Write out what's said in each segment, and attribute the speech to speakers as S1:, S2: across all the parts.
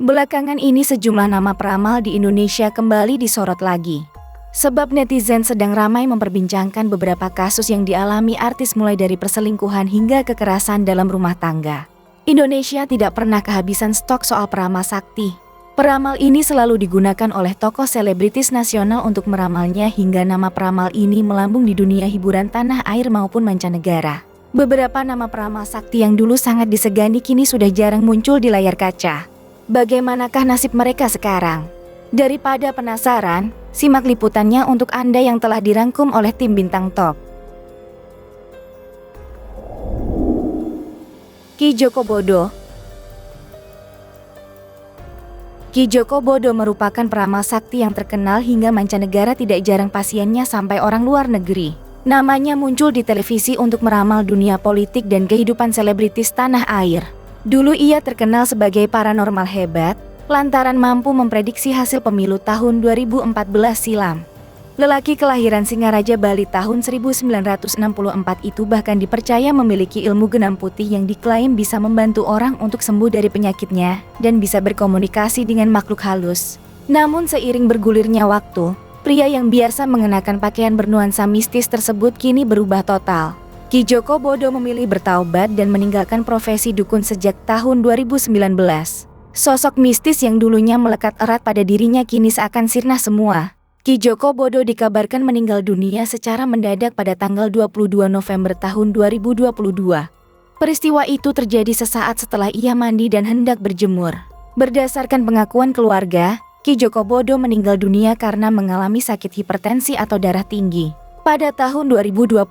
S1: Belakangan ini sejumlah nama peramal di Indonesia kembali disorot lagi. Sebab netizen sedang ramai memperbincangkan beberapa kasus yang dialami artis mulai dari perselingkuhan hingga kekerasan dalam rumah tangga. Indonesia tidak pernah kehabisan stok soal peramal sakti. Peramal ini selalu digunakan oleh tokoh selebritis nasional untuk meramalnya hingga nama peramal ini melambung di dunia hiburan tanah air maupun mancanegara. Beberapa nama peramal sakti yang dulu sangat disegani kini sudah jarang muncul di layar kaca. Bagaimanakah nasib mereka sekarang? Daripada penasaran, simak liputannya untuk Anda yang telah dirangkum oleh tim Bintang Top. Ki Joko Bodo. Ki Joko Bodo merupakan peramal sakti yang terkenal hingga mancanegara tidak jarang pasiennya sampai orang luar negeri. Namanya muncul di televisi untuk meramal dunia politik dan kehidupan selebritis tanah air. Dulu ia terkenal sebagai paranormal hebat, lantaran mampu memprediksi hasil pemilu tahun 2014 silam. Lelaki kelahiran Singaraja, Bali tahun 1964 itu bahkan dipercaya memiliki ilmu genam putih yang diklaim bisa membantu orang untuk sembuh dari penyakitnya dan bisa berkomunikasi dengan makhluk halus. Namun seiring bergulirnya waktu, pria yang biasa mengenakan pakaian bernuansa mistis tersebut kini berubah total. Ki Joko Bodo memilih bertaubat dan meninggalkan profesi dukun sejak tahun 2019. Sosok mistis yang dulunya melekat erat pada dirinya kini seakan sirna semua. Ki Joko Bodo dikabarkan meninggal dunia secara mendadak pada tanggal 22 November tahun 2022. Peristiwa itu terjadi sesaat setelah ia mandi dan hendak berjemur. Berdasarkan pengakuan keluarga, Ki Joko Bodo meninggal dunia karena mengalami sakit hipertensi atau darah tinggi. Pada tahun 2020,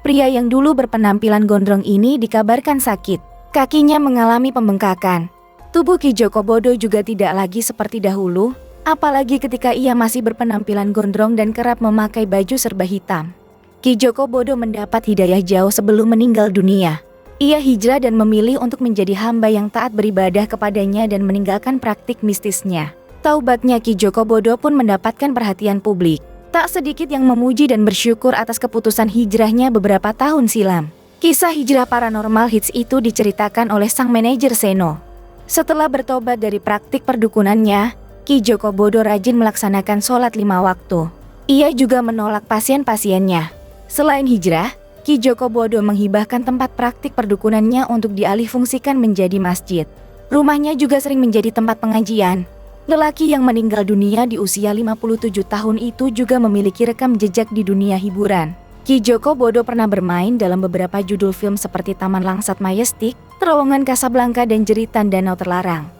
S1: pria yang dulu berpenampilan gondrong ini dikabarkan sakit. Kakinya mengalami pembengkakan. Tubuh Ki Joko Bodo juga tidak lagi seperti dahulu, apalagi ketika ia masih berpenampilan gondrong dan kerap memakai baju serba hitam. Ki Joko Bodo mendapat hidayah jauh sebelum meninggal dunia. Ia hijrah dan memilih untuk menjadi hamba yang taat beribadah kepadanya dan meninggalkan praktik mistisnya. Taubatnya Ki Joko Bodo pun mendapatkan perhatian publik. Tak sedikit yang memuji dan bersyukur atas keputusan hijrahnya beberapa tahun silam. Kisah hijrah paranormal hits itu diceritakan oleh sang manajer Seno. Setelah bertobat dari praktik perdukunannya, Ki Joko Bodo rajin melaksanakan sholat 5 waktu. Ia juga menolak pasien-pasiennya. Selain hijrah, Ki Joko Bodo menghibahkan tempat praktik perdukunannya untuk dialihfungsikan menjadi masjid. Rumahnya juga sering menjadi tempat pengajian. Lelaki yang meninggal dunia di usia 57 tahun itu juga memiliki rekam jejak di dunia hiburan. Ki Joko Bodo pernah bermain dalam beberapa judul film seperti Taman Langsat Majestic, Terowongan Casablanca dan Jeritan Danau Terlarang.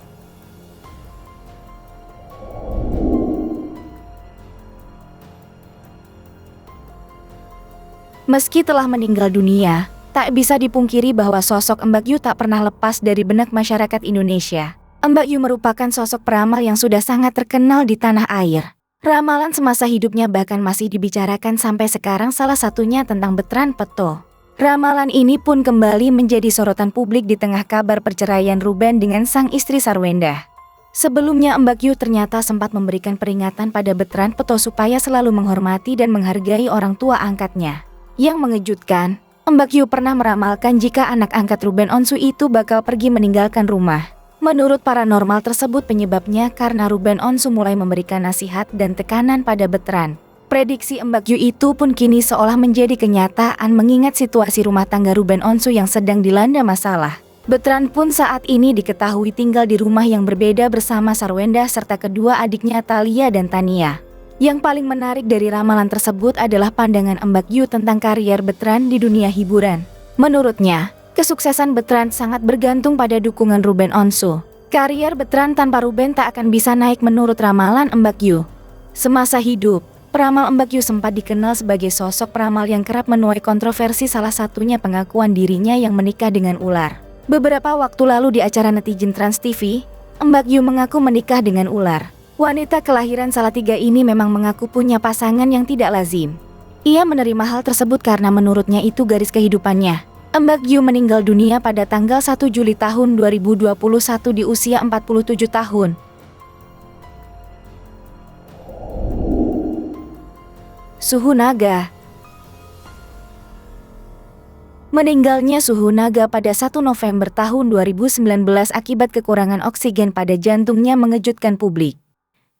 S1: Meski telah meninggal dunia, tak bisa dipungkiri bahwa sosok Mbak Yu tak pernah lepas dari benak masyarakat Indonesia. Mbak Yu merupakan sosok peramal yang sudah sangat terkenal di tanah air. Ramalan semasa hidupnya bahkan masih dibicarakan sampai sekarang, salah satunya tentang Betran Peto. Ramalan ini pun kembali menjadi sorotan publik di tengah kabar perceraian Ruben dengan sang istri Sarwenda. Sebelumnya Mbak Yu ternyata sempat memberikan peringatan pada Betran Peto supaya selalu menghormati dan menghargai orang tua angkatnya. Yang mengejutkan, Mbak Yu pernah meramalkan jika anak angkat Ruben Onsu itu bakal pergi meninggalkan rumah. Menurut paranormal tersebut penyebabnya karena Ruben Onsu mulai memberikan nasihat dan tekanan pada Betran. Prediksi Mbak Yu itu pun kini seolah menjadi kenyataan mengingat situasi rumah tangga Ruben Onsu yang sedang dilanda masalah. Betran pun saat ini diketahui tinggal di rumah yang berbeda bersama Sarwenda serta kedua adiknya Thalia dan Tania. Yang paling menarik dari ramalan tersebut adalah pandangan Mbak Yu tentang karier Betran di dunia hiburan. Menurutnya, kesuksesan Betran sangat bergantung pada dukungan Ruben Onsu. Karier Betran tanpa Ruben tak akan bisa naik menurut ramalan Mbak Yu. Semasa hidup, peramal Mbak Yu sempat dikenal sebagai sosok peramal yang kerap menuai kontroversi, salah satunya pengakuan dirinya yang menikah dengan ular. Beberapa waktu lalu di acara Netizen Trans TV, Mbak Yu mengaku menikah dengan ular. Wanita kelahiran Salatiga ini memang mengaku punya pasangan yang tidak lazim. Ia menerima hal tersebut karena menurutnya itu garis kehidupannya. Mbak Yu meninggal dunia pada tanggal 1 Juli tahun 2021 di usia 47 tahun. Suhu naga. Meninggalnya Suhu Naga pada 1 November tahun 2019 akibat kekurangan oksigen pada jantungnya mengejutkan publik.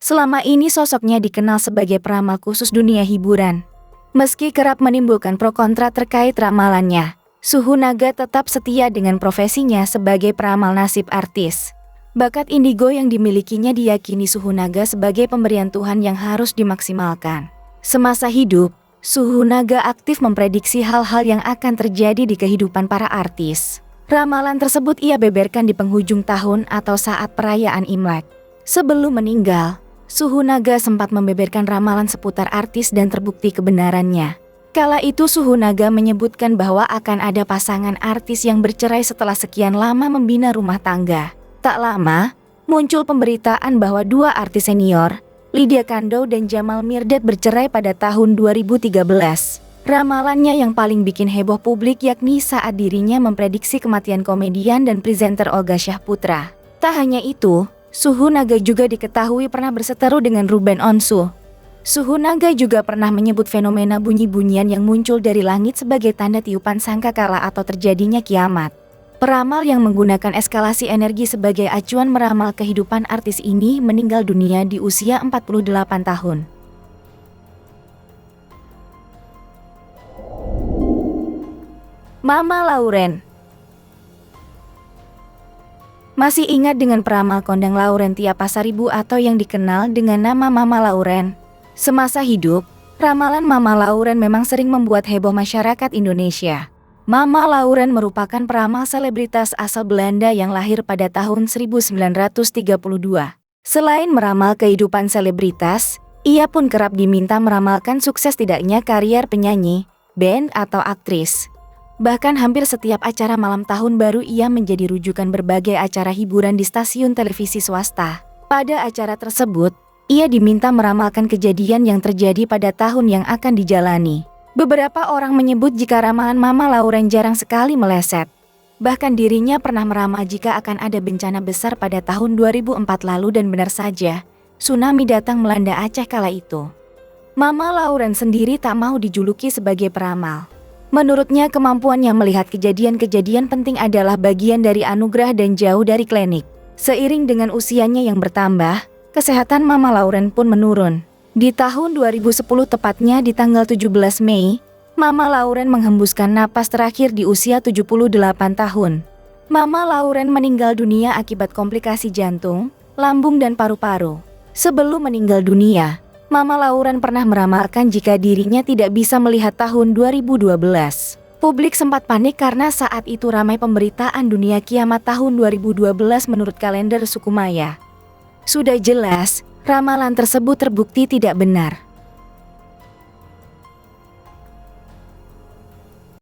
S1: Selama ini sosoknya dikenal sebagai peramal khusus dunia hiburan. Meski kerap menimbulkan pro kontra terkait ramalannya, Suhu Naga tetap setia dengan profesinya sebagai peramal nasib artis. Bakat indigo yang dimilikinya diyakini Suhu Naga sebagai pemberian Tuhan yang harus dimaksimalkan. Semasa hidup, Suhu Naga aktif memprediksi hal-hal yang akan terjadi di kehidupan para artis. Ramalan tersebut ia beberkan di penghujung tahun atau saat perayaan Imlek. Sebelum meninggal, Suhu Naga sempat membeberkan ramalan seputar artis dan terbukti kebenarannya. Kala itu Suhu Naga menyebutkan bahwa akan ada pasangan artis yang bercerai setelah sekian lama membina rumah tangga. Tak lama, muncul pemberitaan bahwa dua artis senior, Lydia Kandou dan Jamal Mirdad bercerai pada tahun 2013. Ramalannya yang paling bikin heboh publik yakni saat dirinya memprediksi kematian komedian dan presenter Olga Syahputra. Tak hanya itu, Suhu Naga juga diketahui pernah berseteru dengan Ruben Onsu. Suhu Naga juga pernah menyebut fenomena bunyi-bunyian yang muncul dari langit sebagai tanda tiupan sangkakala atau terjadinya kiamat. Peramal yang menggunakan eskalasi energi sebagai acuan meramal kehidupan artis ini meninggal dunia di usia 48 tahun. Mama Lauren. Masih ingat dengan peramal kondang Laurentia Pasaribu atau yang dikenal dengan nama Mama Lauren? Semasa hidup, ramalan Mama Lauren memang sering membuat heboh masyarakat Indonesia. Mama Lauren merupakan peramal selebritas asal Belanda yang lahir pada tahun 1932. Selain meramal kehidupan selebritas, ia pun kerap diminta meramalkan sukses tidaknya karier penyanyi, band, atau aktris. Bahkan hampir setiap acara malam tahun baru ia menjadi rujukan berbagai acara hiburan di stasiun televisi swasta. Pada acara tersebut, ia diminta meramalkan kejadian yang terjadi pada tahun yang akan dijalani. Beberapa orang menyebut jika ramalan Mama Lauren jarang sekali meleset. Bahkan dirinya pernah meramal jika akan ada bencana besar pada tahun 2004 lalu dan benar saja, tsunami datang melanda Aceh kala itu. Mama Lauren sendiri tak mau dijuluki sebagai peramal. Menurutnya kemampuannya melihat kejadian-kejadian penting adalah bagian dari anugerah dan jauh dari klinik. Seiring dengan usianya yang bertambah, kesehatan Mama Lauren pun menurun. Di tahun 2010 tepatnya di tanggal 17 Mei, Mama Lauren menghembuskan napas terakhir di usia 78 tahun. Mama Lauren meninggal dunia akibat komplikasi jantung, lambung dan paru-paru. Sebelum meninggal dunia, Mama Lauren pernah meramalkan jika dirinya tidak bisa melihat tahun 2012. Publik sempat panik karena saat itu ramai pemberitaan dunia kiamat tahun 2012 menurut kalender suku Maya. Sudah jelas, ramalan tersebut terbukti tidak benar.